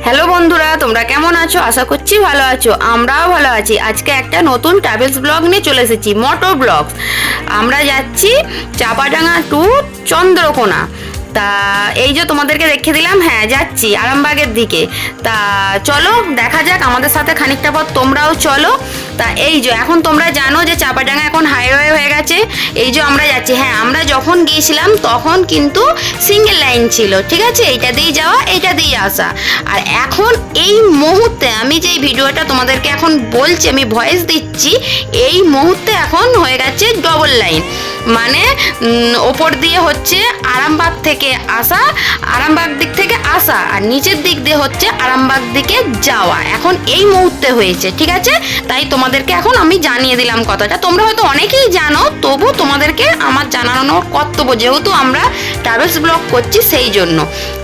Hello বন্ধুরা, তোমরা কেমন আছো? আশা করছি ভালো আছো। আমরাও ভালো আছি। আজকে একটা নতুন ট্রাভেলস ব্লগ নিয়ে চলে এসেছি, মোটর ব্লগস। আমরা যাচ্ছি চাপাডাঙ্গা টু চন্দ্রকোনা। তা এই যে তোমাদেরকে দেখে দিলাম, হ্যাঁ যাচ্ছি আরামবাগের দিকে। তা চলো দেখা যাক, আমাদের সাথে খানিকটা পথ তোমরাও চলো। তা এই যে এখন তোমরা জানো যে চাপাডাঙ্গা এখন হাইওয়ে হয়ে গেছে। এই যে আমরা যাচ্ছি, হ্যাঁ আমরা যখন গিয়েছিলাম তখন কিন্তু সিঙ্গেল লাইন ছিল, ঠিক আছে, এইটা দিয়ে যাওয়া এইটা দিয়ে আসা। আর এখন এই মুহূর্তে আমি যে ভিডিওটা তোমাদেরকে এখন বলছি, আমি ভয়েস দিচ্ছি, এই মুহূর্তে এখন হয়ে গেছে ডবল লাইন। মানে ওপর দিয়ে হচ্ছে আরামবাগ থেকে আসা, আরামবাগ দিক থেকে আসা, আর নিচের দিক দিয়ে হচ্ছে আরামবাগ দিকে যাওয়া। এখন এই মুহূর্তে হয়েছে, ঠিক আছে। তাই তোমাদেরকে এখন আমি জানিয়ে দিলাম কথাটা। তোমরা হয়তো অনেকেই জানো, তবু তোমাদেরকে আমার জানানোর কর্তব্য, যেহেতু আমরা ট্রাভেলস ব্লগ করছি সেই জন্য।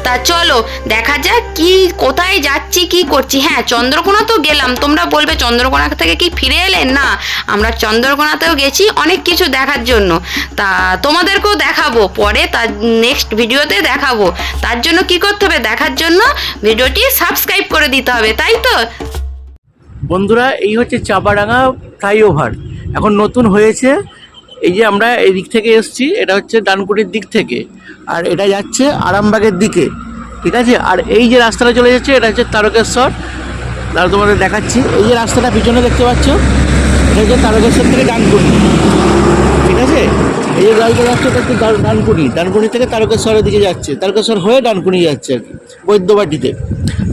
তা চলো দেখা যাক কি কোথায় যাচ্ছি কি করছি। হ্যাঁ চন্দ্রকোনা তো গেলাম, তোমরা বলবে চন্দ্রকোনা থেকে কি ফিরে এলেন? না, আমরা চন্দ্রকোনাতেও গেছি অনেক কিছু দেখার জন্য। তা তোমাদেরকেও দেখাবো পরে, তার নেক্সট ভিডিওতে দেখাবো। তার জন্য কি করতে হবে, দেখার জন্য ভিডিওটি সাবস্ক্রাইব করে দিতে হবে, তাই তো বন্ধুরা। এই হচ্ছে চাপাডাঙ্গা ফ্লাইওভার, এখন নতুন হয়েছে। এই যে আমরা এই দিক থেকে এসেছি, এটা হচ্ছে ডানকুনির দিক থেকে, আর এটা যাচ্ছে আরামবাগের দিকে, ঠিক আছে। আর এই যে রাস্তাটা চলে যাচ্ছে এটা হচ্ছে তারকেশ্বর। তাহলে তোমাদের দেখাচ্ছি, এই যে রাস্তাটা পিছনে দেখতে পাচ্ছ, এটা হচ্ছে তারকেশ্বর থেকে ডানকুনি, ঠিক আছে। এই যে গাড়িটা যাচ্ছে এটা হচ্ছে ডানকুনি, ডানকুনি থেকে তারকেশ্বরের দিকে যাচ্ছে, তারকেশ্বর হয়ে ডানকুনি যাচ্ছে আর কি, বৈদ্যবাটিতে।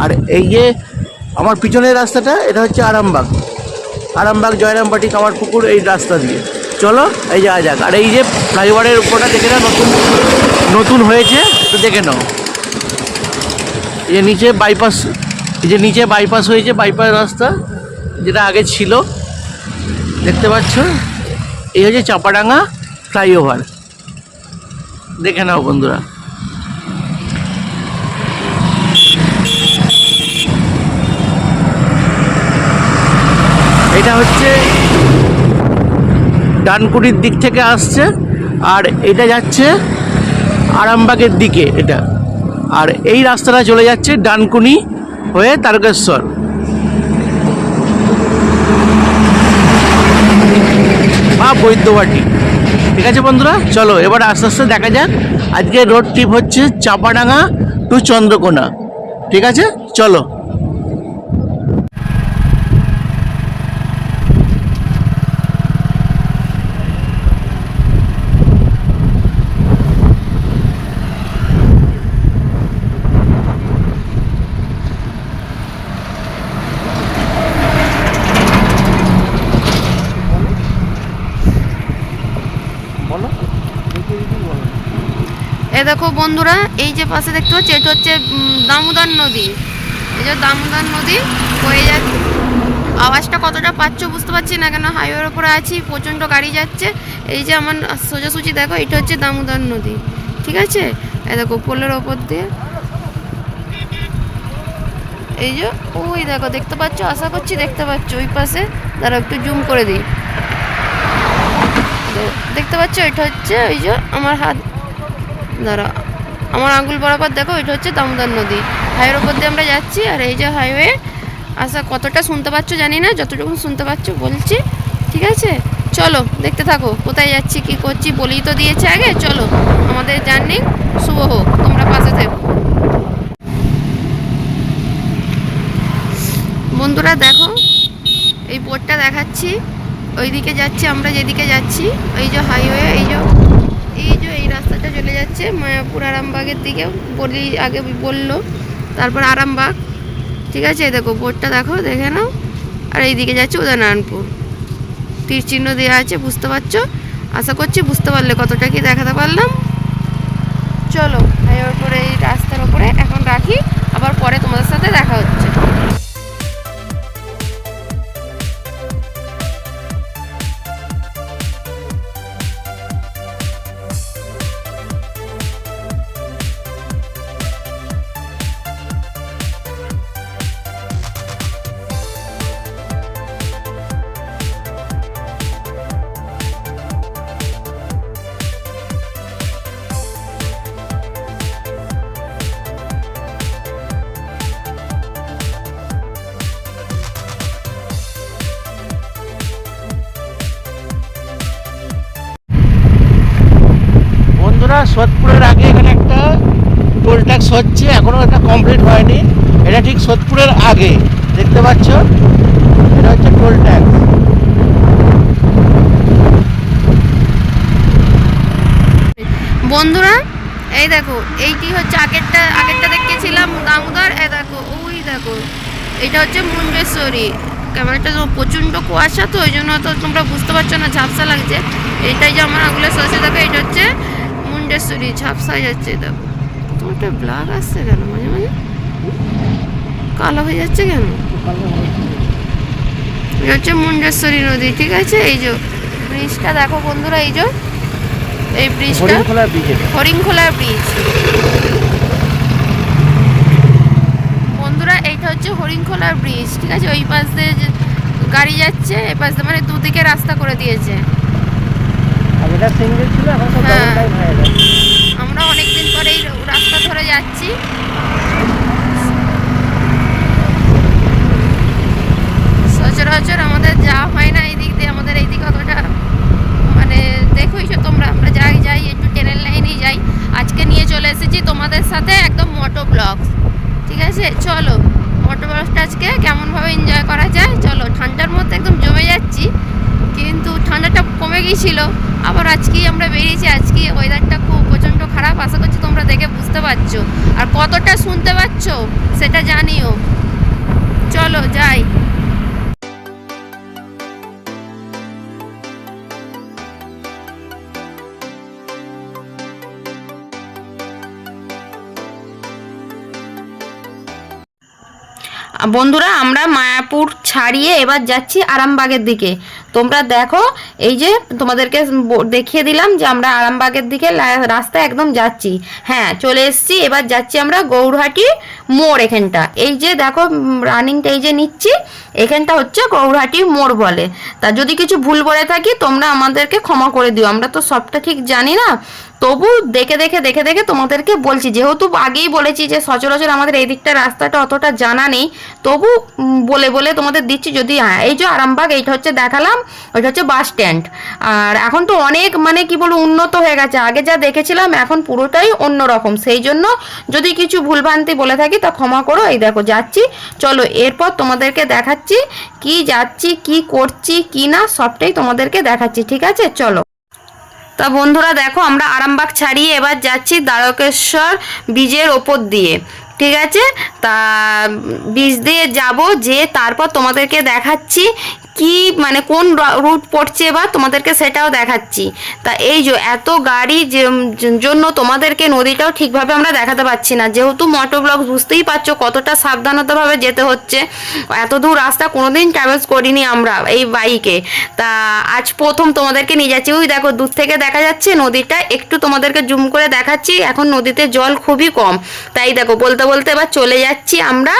আর এই যে আমার পিছনের রাস্তাটা, এটা হচ্ছে আরামবাগ, আরামবাগ জয়রামবাটি কামারপুকুর, এই রাস্তা দিয়ে চলো এই যাওয়া যাক। আর এই যে ফ্লাইওভারের উপরটা দেখে নাও, নতুন নতুন হয়েছে, তো দেখে নাও। এই যে নিচে বাইপাস, এই যে নিচে বাইপাস হয়েছে, বাইপাস রাস্তা যেটা আগে ছিল, দেখতে পাচ্ছ। এই হচ্ছে চাপাডাঙ্গা ফ্লাইওভার, দেখে নাও বন্ধুরা। এটা হচ্ছে ডানকুনির দিক থেকে আসছে, আর এটা যাচ্ছে আরামবাগের দিকে এটা। আর এই রাস্তাটা চলে যাচ্ছে ডানকুনি হয়ে তারকেশ্বর বা বৈদ্যবাটি, ঠিক আছে বন্ধুরা। চলো এবার আস্তে আস্তে দেখা যাক। আজকে রোড ট্রিপ হচ্ছে চাপাডাঙ্গা টু চন্দ্রকোনা, ঠিক আছে, চলো। এ দেখো বন্ধুরা, এই যে পাশে দেখতে পাচ্ছি, এটা হচ্ছে দামোদর নদী। এই যে দামোদর নদী বয়ে যাচ্ছে। আওয়াজটা কতটা পাচ্ছ বুঝতে পারছি না, কেন হাইওয়ের ওপরে আছি, প্রচণ্ড গাড়ি যাচ্ছে। এই যে আমার সোজাসুজি দেখো, এটা হচ্ছে দামোদর নদী, ঠিক আছে। এই দেখো পোলের ওপর দিয়ে, এই যে ওই দেখো দেখতে পাচ্ছ, আশা করছি দেখতে পাচ্ছ ওই পাশে। দাঁড়াও একটু জুম করে দিই, দেখতে পাচ্ছ এটা হচ্ছে ওই যে আমার হাত, দাঁড়া আমার আঙুল বরাবর দেখো, এটা হচ্ছে দামোদর নদী। হাইওয়ের ওপর দিয়ে আমরা যাচ্ছি। আর এই যে হাইওয়ে, আশা কতটা শুনতে পাচ্ছ জানি না, যতটুকু শুনতে পাচ্ছ বলছি, ঠিক আছে। চলো দেখতে থাকো কোথায় যাচ্ছি কি করছি, বলেই তো দিয়েছে আগে। চলো আমাদের জার্নি শুভ হোক, তোমরা পাশে থেকো বন্ধুরা। দেখো এই বোর্ডটা দেখাচ্ছি, ওইদিকে যাচ্ছি আমরা, যেদিকে যাচ্ছি এই যে হাইওয়ে, এই যে এই রাস্তাটা চলে যাচ্ছে মায়াপুর আরামবাগের দিকে, বলি আগে বললো, তারপর আরামবাগ, ঠিক আছে। দেখো বোর্ডটা দেখো, দেখে নাও। আর এইদিকে যাচ্ছে উদয়নারায়ণপুর, তীর চিহ্ন দেওয়া আছে, বুঝতে পারছো? আশা করছি বুঝতে পারলে, কতটা কি দেখাতে পারলাম। চলো হাইওয়ের ওপরে, এই রাস্তার ওপরে এখন রাখি, আবার পরে তোমাদের সাথে দেখা হচ্ছে। হচ্ছে, এখনো এটা কমপ্লিট হয়নি। এটা ঠিক সোদপুরের আগে দেখতে পাচ্ছ, এটা হচ্ছে টোল ট্যাক্স। বন্ধুরা এই দেখো, এইটি হচ্ছে আগেরটা দেখেছিলাম দামোদর, এই দেখো ওই দেখো এটা হচ্ছে মুন্ডেশ্বরী। ক্যামেরাটা তো প্রচণ্ড কুয়াশা, তো ওই জন্য তো তোমরা বুঝতে পারছো না, ঝাপসা লাগছে। এইটাই যে আমার আঙুলের সসে দেখো, এটা হচ্ছে মুন্ডেশ্বরী, ঝাপসা যাচ্ছে। দেখো তোমার একটা ব্লাগ আসছে কেন, মাঝে মাঝে কালো হয়ে যাচ্ছে কেন? এটা হচ্ছে মুন্ডেশ্বরী নদী, ঠিক আছে। এই যে ব্রিজটা দেখো বন্ধুরা, এই যে এই ব্রিজটা হরিণখোলা ব্রিজ। বন্ধুরা এইটা হচ্ছে হরিণখোলা ব্রিজ, ঠিক আছে। ওই পাশ দিয়ে গাড়ি যাচ্ছে, এই পাশ দিয়ে মানে দুদিকে রাস্তা করে দিয়েছে। হ্যাঁ, আমরা অনেকদিন পরে এই রাস্তা ধরে যাচ্ছি। সচরাচর আমাদের যাওয়া হয় না এই দিক দিয়ে, আমাদের এই দিকে অতটা মানে দেখোইছো তোমরা, আমরা যাই একটু ট্রেনের লাইনেই যাই। আজকে নিয়ে চলে এসেছি তোমাদের সাথে একদম মোটো ব্লগস, ঠিক আছে। চলো মোটো ব্লগসটা আজকে কেমনভাবে এনজয় করা যায় চলো। ঠান্ডার মধ্যে একদম জমে যাচ্ছি, কিন্তু ঠান্ডাটা কমে গিয়েছিল, আবার আজকেই আমরা বেরিয়েছি। আজকে ওয়েদারটা খুব প্রচণ্ড খারাপ, আশা করছি তোমরা দেখে বুঝতে পারছো, আর কতটা শুনতে পাচ্ছ সেটা জানিও। চলো যাই। বন্ধুরা আমরা মায়াপুর ছাড়িয়ে এবার যাচ্ছি আরামবাগের দিকে। তোমরা দেখো, এই যে তোমাদেরকে দেখিয়ে দিলাম যে আমরা আরামবাগের দিকে রাস্তা একদম যাচ্ছি। হ্যাঁ চলে এসেছি, এবার যাচ্ছি আমরা গৌরহাটি মোড়। এখানটা এই যে দেখো রানিংটা এই যে নিচ্ছি, এখানটা হচ্ছে গৌরহাটি মোড় বলে। তা যদি কিছু ভুল বলে থাকি তোমরা আমাদেরকে ক্ষমা করে দিও, আমরা তো সবটা ঠিক জানি না, তবু দেখে দেখে তোমাদেরকে বলছি। যেহেতু আগেই বলেছি যে সচরাচর আমাদের এই দিকটা রাস্তাটা অতটা জানা নেই, তবু বলে তোমাদের দিচ্ছি। যদি হ্যাঁ এই যে আরামবাগ, এইটা হচ্ছে দেখালাম, ওইটা হচ্ছে বাস স্ট্যান্ড। আর এখন তো অনেক মানে কি বলবো উন্নত হয়ে গেছে, আগে যা দেখেছিলাম এখন পুরোটাই অন্যরকম। সেই জন্য যদি কিছু ভুলভ্রান্তি বলে থাকি তা ক্ষমা করো। এই দেখো যাচ্ছি, চলো এরপর তোমাদেরকে দেখাচ্ছি কি যাচ্ছি, কি করছি কি না, সবটাই তোমাদেরকে দেখাচ্ছি, ঠিক আছে চলো। তা বন্ধুরা দেখো আমরা আরামবাগ ছাড়িয়ে এবার যাচ্ছি দ্বারকেশ্বর ব্রিজের ওপর দিয়ে, ঠিক আছে। তা ব্রিজ দিয়ে যাব, যে তারপর তোমাদেরকে দেখাচ্ছি কি মানে কোন রুট পড়ছে এবার তোমাদেরকে সেটাও দেখাচ্ছি। তা এই যে এত গাড়ি জন্য তোমাদেরকে নদীটাও ঠিকভাবে আমরা দেখাতে পারছি না, যেহেতু মোটো ব্লগ বুঝতেই পারছো কতটা সাবধানতাভাবে যেতে হচ্ছে। এত দূর রাস্তা কোনোদিন ট্রাভেলস করিনি আমরা এই বাইকে, তা আজ প্রথম তোমাদেরকে নিয়ে যাচ্ছি। ওই দেখো দূর থেকে দেখা যাচ্ছে নদীটা, একটু তোমাদেরকে জুম করে দেখাচ্ছি। এখন নদীতে জল খুবই কম, তাই দেখো বলতে এবার চলে যাচ্ছি আমরা।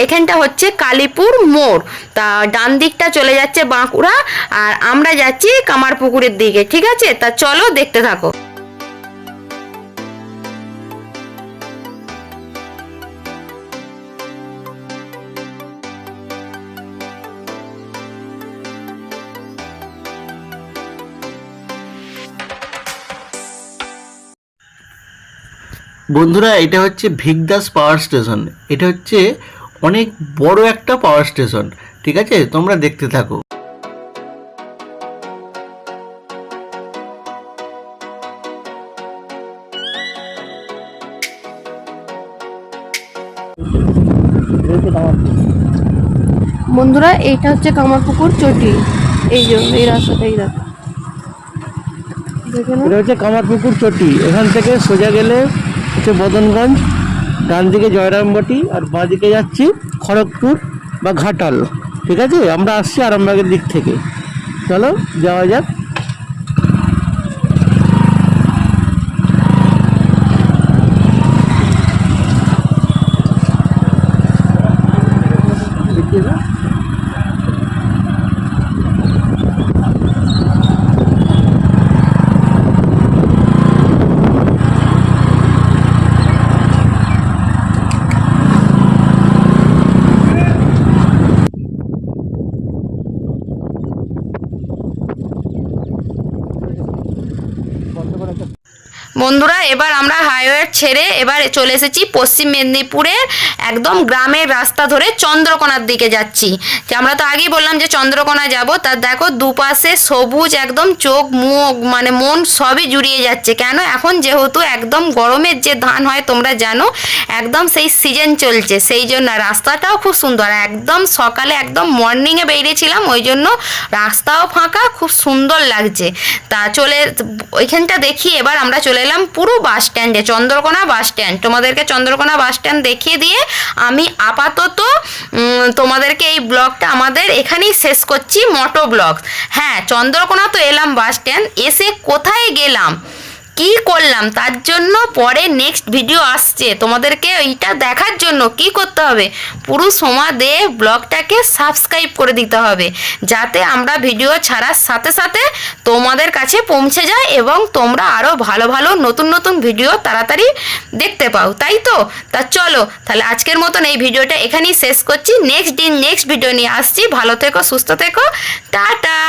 এখানটা হচ্ছে কালীপুর মোড়, তা ডান দিকটা চলে যাচ্ছে বাঁকুড়া, আর আমরা যাচ্ছি কামারপুকুরের দিকে, ঠিক আছে। তা চলো দেখতে থাকো। বন্ধুরা এটা হচ্ছে ভিগদাস পাওয়ার স্টেশন, এটা হচ্ছে অনেক বড় একটা পাওয়ার স্টেশন, ঠিক আছে তোমরা দেখতে থাকো। বন্ধুরা এইটা হচ্ছে কামারপুকুর চটি, এই যে এই রাস্তাটাই দেখো, এটা হচ্ছে কামারপুকুর চটি। এখান থেকে সোজা গেলে হচ্ছে বদনগঞ্জ, ডান দিকে জয়রামবাটি, আর বাঁ দিকে যাচ্ছি খড়গপুর বা ঘাটাল, ঠিক আছে। আমরা আসছি আরামবাগের দিক থেকে, চলো যাওয়া যাক। বন্ধুরা এবার আমরা হাইওয়ে ছেড়ে এবার চলে এসেছি পশ্চিম মেদিনীপুরের একদম গ্রামের রাস্তা ধরে চন্দ্রকোনার দিকে যাচ্ছি। যে আমরা তো আগেই বললাম যে চন্দ্রকোনা যাব, তার দেখো দুপাশে সবুজ, একদম চোখ মুখ মানে মন সবই জুড়িয়ে যাচ্ছে। কেন, এখন যেহেতু একদম গরমের যে ধান হয় তোমরা জানো, একদম সেই সিজন চলছে, সেই জন্য রাস্তাটাও খুব সুন্দর। একদম সকালে একদম মর্নিংয়ে বেরিয়েছিলাম, ওই জন্য রাস্তাও ফাঁকা, খুব সুন্দর লাগছে। তা চলে ওইখানটা দেখি এবার আমরা চলে এলাম পুরো বাস স্ট্যান্ডে, চন্দ্রকোনা বাস স্ট্যান্ড। তোমাদেরকে চন্দ্রকোনা বাস স্ট্যান্ড দেখিয়ে দিয়ে আমি আপাতত তোমাদেরকে এই ব্লগটা আমাদের এখানেই শেষ করছি, মোটো ব্লগ। হ্যাঁ, চন্দ্রকোনা তো এলাম বাস স্ট্যান্ড, এসে কোথায় গেলাম কি করলাম তার জন্য পরে নেক্সট ভিডিও আসছে। তোমাদেরকে এইটা দেখার জন্য কি করতে হবে, পুরো সময় দিয়ে ব্লগটাকে সাবস্ক্রাইব করে দিতে হবে, যাতে আমরা ভিডিও ছাড়ার সাথে সাথে তোমাদের কাছে পৌঁছে যায় এবং তোমরা আরও ভালো ভালো নতুন নতুন ভিডিও তাড়াতাড়ি দেখতে পাও, তাই তো? তা চলো তাহলে আজকের মতন এই ভিডিওটা এখানেই শেষ করছি। নেক্সট দিন নেক্সট ভিডিও নিয়ে আসছি। ভালো থেকো, সুস্থ থেকো, টাটা।